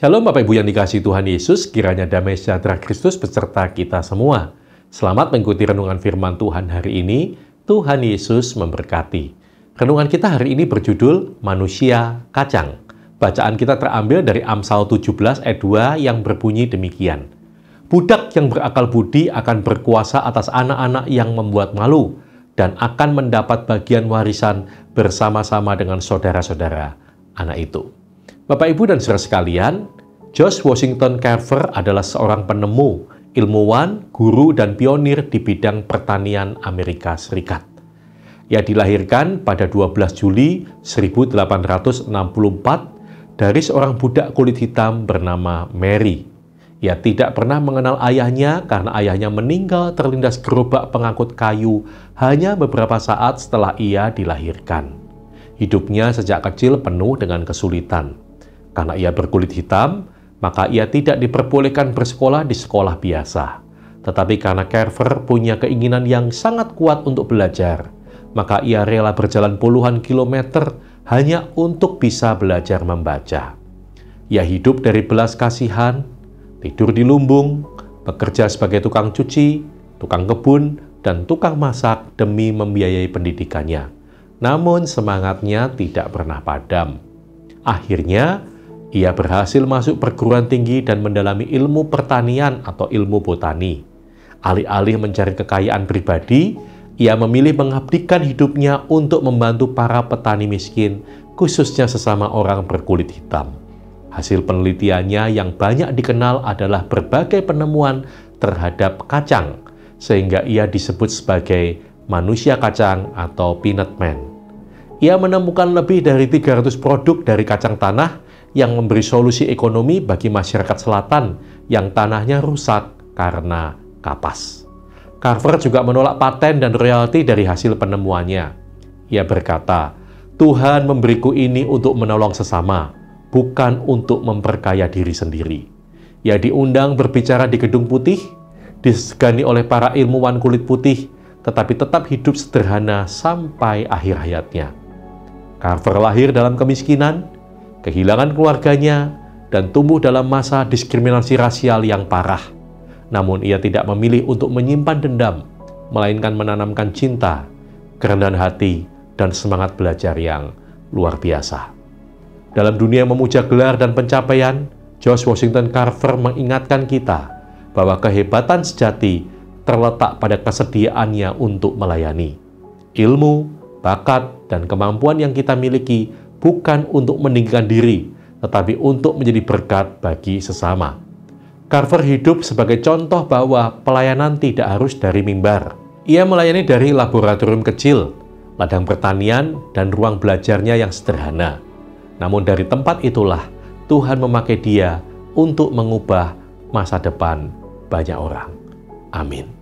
Shalom Bapak Ibu yang dikasihi Tuhan Yesus, kiranya damai sejahtera Kristus beserta kita semua. Selamat mengikuti renungan firman Tuhan hari ini. Tuhan Yesus memberkati. Renungan kita hari ini berjudul Manusia Kacang. Bacaan kita terambil dari Amsal 17 ayat 2 yang berbunyi demikian. Budak yang berakal budi akan berkuasa atas anak-anak yang membuat malu dan akan mendapat bagian warisan bersama-sama dengan saudara-saudara anak itu. Bapak, Ibu, dan saudara sekalian, George Washington Carver adalah seorang penemu, ilmuwan, guru, dan pionir di bidang pertanian Amerika Serikat. Ia dilahirkan pada 12 Juli 1864 dari seorang budak kulit hitam bernama Mary. Ia tidak pernah mengenal ayahnya karena ayahnya meninggal terlindas gerobak pengangkut kayu hanya beberapa saat setelah ia dilahirkan. Hidupnya sejak kecil penuh dengan kesulitan. Karena ia berkulit hitam, maka ia tidak diperbolehkan bersekolah di sekolah biasa. Tetapi karena Carver punya keinginan yang sangat kuat untuk belajar, maka ia rela berjalan puluhan kilometer hanya untuk bisa belajar membaca. Ia hidup dari belas kasihan, tidur di lumbung, bekerja sebagai tukang cuci, tukang kebun, dan tukang masak demi membiayai pendidikannya. Namun semangatnya tidak pernah padam. Akhirnya, ia berhasil masuk perguruan tinggi dan mendalami ilmu pertanian atau ilmu botani. Alih-alih mencari kekayaan pribadi, ia memilih mengabdikan hidupnya untuk membantu para petani miskin, khususnya sesama orang berkulit hitam. Hasil penelitiannya yang banyak dikenal adalah berbagai penemuan terhadap kacang, sehingga ia disebut sebagai manusia kacang atau peanut man. Ia menemukan lebih dari 300 produk dari kacang tanah yang memberi solusi ekonomi bagi masyarakat selatan yang tanahnya rusak karena kapas. Carver juga menolak paten dan royalti dari hasil penemuannya. Ia berkata, "Tuhan memberiku ini untuk menolong sesama, bukan untuk memperkaya diri sendiri." Ia diundang berbicara di Gedung Putih, disegani oleh para ilmuwan kulit putih, tetapi tetap hidup sederhana sampai akhir hayatnya. Carver lahir dalam kemiskinan, kehilangan keluarganya, dan tumbuh dalam masa diskriminasi rasial yang parah. Namun ia tidak memilih untuk menyimpan dendam, melainkan menanamkan cinta, kerendahan hati, dan semangat belajar yang luar biasa. Dalam dunia memuja gelar dan pencapaian, George Washington Carver mengingatkan kita bahwa kehebatan sejati terletak pada kesediaannya untuk melayani. Ilmu, bakat, dan kemampuan yang kita miliki bukan untuk meninggikan diri, tetapi untuk menjadi berkat bagi sesama. Carver hidup sebagai contoh bahwa pelayanan tidak harus dari mimbar. Ia melayani dari laboratorium kecil, ladang pertanian, dan ruang belajarnya yang sederhana. Namun dari tempat itulah Tuhan memakai dia untuk mengubah masa depan banyak orang. Amin.